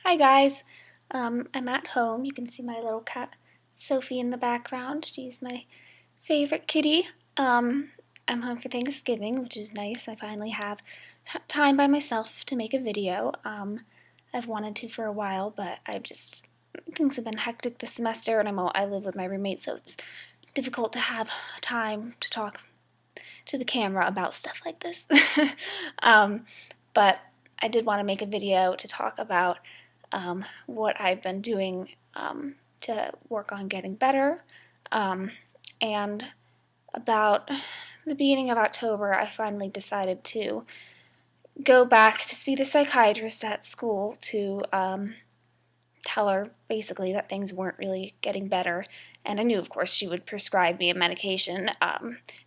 Hi guys, I'm at home. You can see my little cat Sophie in the background. She's my favorite kitty. I'm home for Thanksgiving, which is nice. I finally have time by myself to make a video. I've wanted to for a while, but things have been hectic this semester, and I live with my roommate, so it's difficult to have time to talk to the camera about stuff like this. um, but I did want to make a video to talk about what I've been doing to work on getting better. And about the beginning of October, I finally decided to go back to see the psychiatrist at school to tell her basically that things weren't really getting better. And I knew, of course, she would prescribe me a medication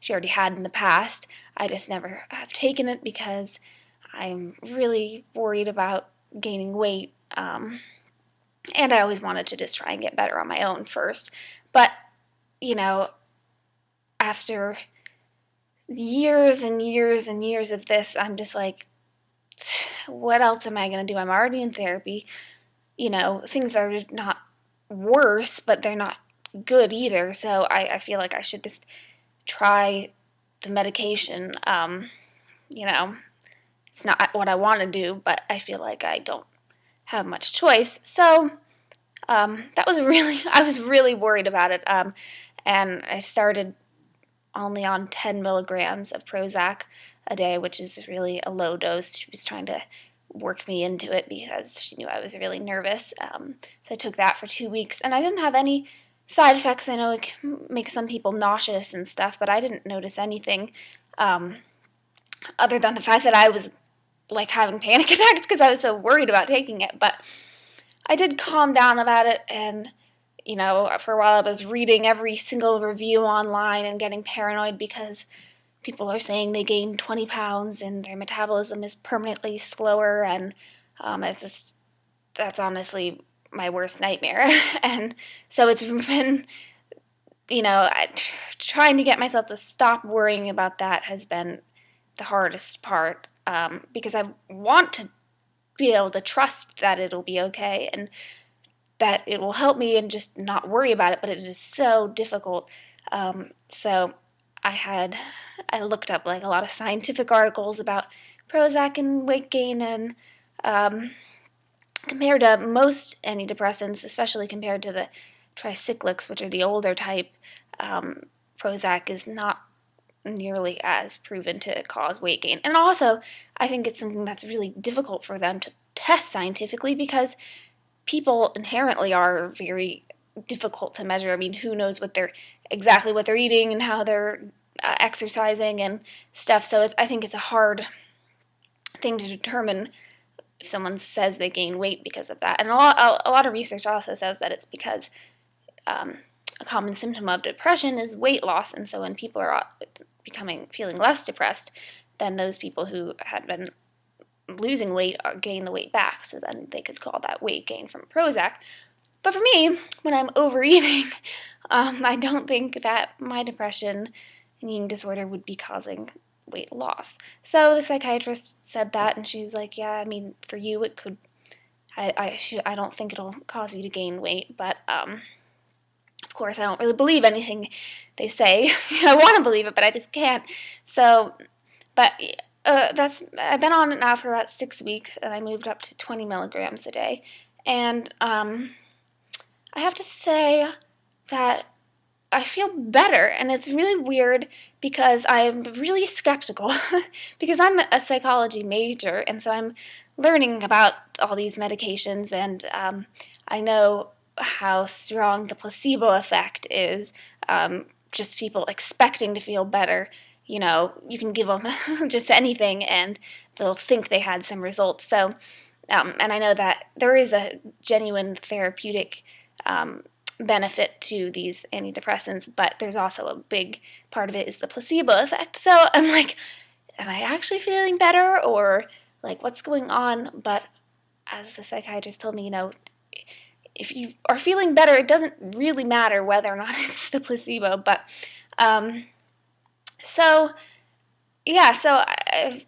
she already had in the past. I just never have taken it because I'm really worried about gaining weight. And I always wanted to just try and get better on my own first. But, you know, after years and years and years of this, I'm just like, what else am I going to do? I'm already in therapy. Things are not worse, but they're not good either. So I feel like I should just try the medication. It's not what I want to do, but I feel like I don't have much choice. So I was really worried about it. And I started only on 10 milligrams of Prozac a day, which is really a low dose. She was trying to work me into it because she knew I was really nervous. So I took that for 2 weeks, and I didn't have any side effects. I know it can make some people nauseous and stuff, but I didn't notice anything other than the fact that I was like having panic attacks because I was so worried about taking it. But I did calm down about it, and for a while I was reading every single review online and getting paranoid because people are saying they gained 20 pounds and their metabolism is permanently slower, and that's honestly my worst nightmare. And so it's been, trying to get myself to stop worrying about that has been the hardest part, because I want to be able to trust that it'll be okay and that it will help me and just not worry about it, but it is so difficult. So I looked up like a lot of scientific articles about Prozac and weight gain, and compared to most antidepressants, especially compared to the tricyclics, which are the older type, Prozac is not nearly as proven to cause weight gain. And also, I think it's something that's really difficult for them to test scientifically because people inherently are very difficult to measure. I mean, who knows exactly what they're eating and how they're exercising and stuff. So I think it's a hard thing to determine if someone says they gain weight because of that. And a lot of research also says that it's because a common symptom of depression is weight loss, and so when people are feeling less depressed, then those people who had been losing weight gain the weight back, so then they could call that weight gain from Prozac. But for me, when I'm overeating, I don't think that my depression and eating disorder would be causing weight loss. So the psychiatrist said that, and she's like, yeah, I mean, for you it could, I don't think it'll cause you to gain weight, but of course I don't really believe anything they say. I want to believe it, but I just can't. So, but I've been on it now for about 6 weeks, and I moved up to 20 milligrams a day. And I have to say that I feel better, and it's really weird because I'm really skeptical because I'm a psychology major, and so I'm learning about all these medications, and I know how strong the placebo effect is, just people expecting to feel better. You can give them just anything and they'll think they had some results. So, and I know that there is a genuine therapeutic benefit to these antidepressants, but there's also a big part of it is the placebo effect. So I'm like, am I actually feeling better, or like what's going on? But as the psychiatrist told me, if you are feeling better, it doesn't really matter whether or not it's the placebo. But so I've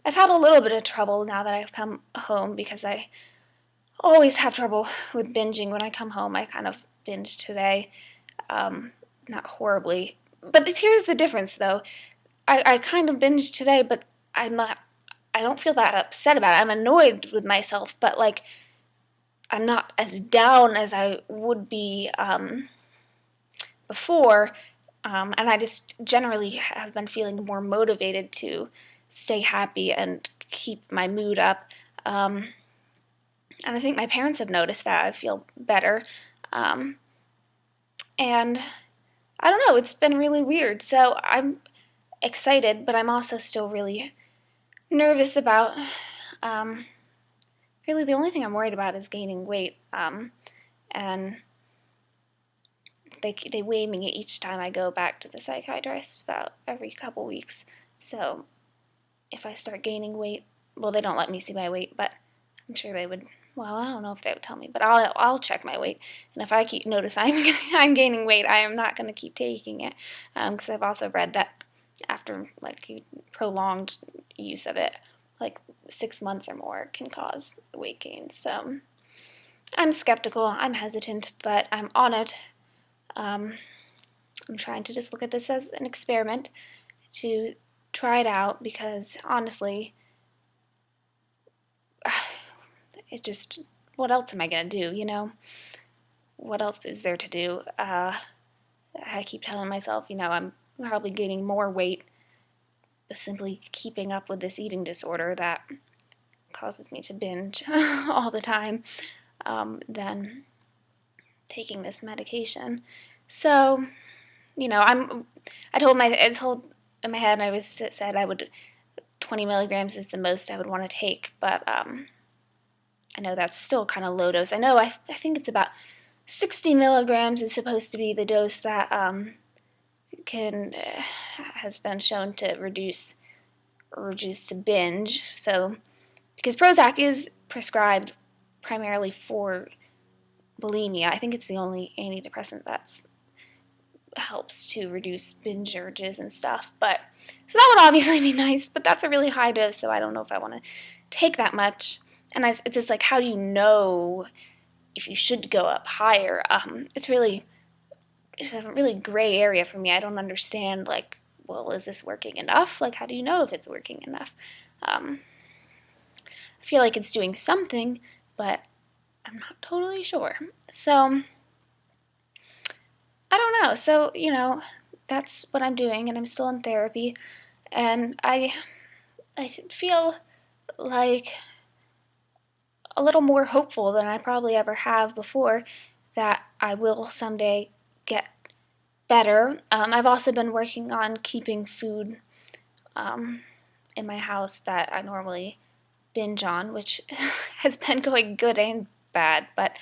had a little bit of trouble now that I've come home because I always have trouble with binging when I come home. I kind of binged today, not horribly. But here's the difference, though. I kind of binged today, but I'm not. I don't feel that upset about it. I'm annoyed with myself, but like I'm not as down as I would be before. And I just generally have been feeling more motivated to stay happy and keep my mood up. And I think my parents have noticed that. I feel better. And I don't know, it's been really weird. So I'm excited, but I'm also still really nervous about. Really, the only thing I'm worried about is gaining weight. And they weigh me each time I go back to the psychiatrist about every couple weeks. So if I start gaining weight, well, they don't let me see my weight, but I'm sure they would. Well, I don't know if they would tell me, but I'll check my weight. And if I keep notice I'm gaining weight, I am not going to keep taking it, because I've also read that after like prolonged use of it, like 6 months or more, can cause weight gain. So I'm skeptical. I'm hesitant, but I'm on it. I'm trying to just look at this as an experiment to try it out, because honestly, it just, what else am I going to do, you know? What else is there to do? I keep telling myself, I'm probably gaining more weight simply keeping up with this eating disorder that causes me to binge all the time, than taking this medication. So, I told in my head, said I would, 20 milligrams is the most I would want to take, but I know that's still kind of low dose. I know I think it's about 60 milligrams is supposed to be the dose that has been shown to reduce urges to binge. So, because Prozac is prescribed primarily for bulimia, I think it's the only antidepressant that helps to reduce binge urges and stuff. But so that would obviously be nice, but that's a really high dose, so I don't know if I want to take that much. And it's just like, how do you know if you should go up higher? It's a really gray area for me. I don't understand, like, well, is this working enough? Like, how do you know if it's working enough? I feel like it's doing something, but I'm not totally sure. So, I don't know. So, that's what I'm doing, and I'm still in therapy, and I feel like a little more hopeful than I probably ever have before that I will someday get better. I've also been working on keeping food in my house that I normally binge on, which has been going good and bad, but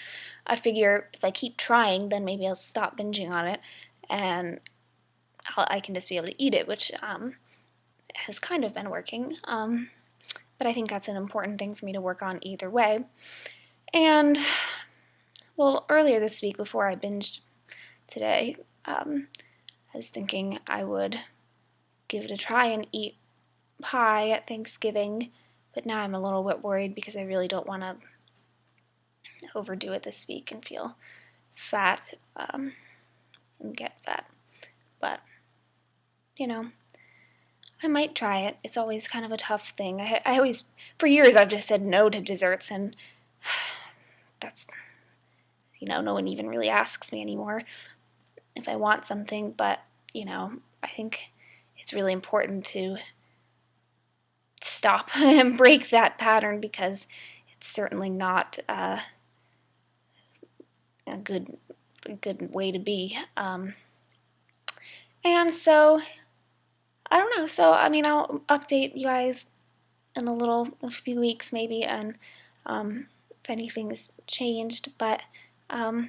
I figure if I keep trying, then maybe I'll stop binging on it, and I can just be able to eat it, which has kind of been working. But I think that's an important thing for me to work on either way. And, well, earlier this week, before I binged today, I was thinking I would give it a try and eat pie at Thanksgiving, but now I'm a little bit worried because I really don't want to overdo it this week and feel fat, and get fat. But, I might try it. It's always kind of a tough thing. I always, for years, I've just said no to desserts, and that's, no one even really asks me anymore if I want something, but, I think it's really important to stop and break that pattern, because it's certainly not a good way to be. And so, I don't know. So, I'll update you guys in a few weeks maybe, and if anything's changed. But yeah,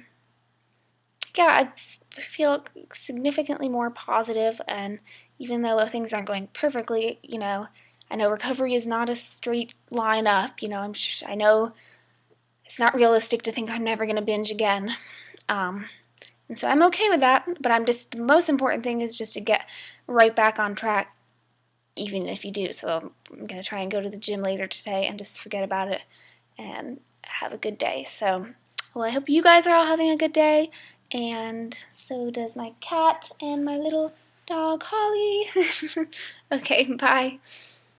I feel significantly more positive, and even though things aren't going perfectly, I know recovery is not a straight line up. I know it's not realistic to think I'm never going to binge again. And so I'm okay with that, but the most important thing is just to get right back on track, even if you do. So I'm going to try and go to the gym later today and just forget about it and have a good day. So, well, I hope you guys are all having a good day, and so does my cat and my little dog, Holly. Okay, bye.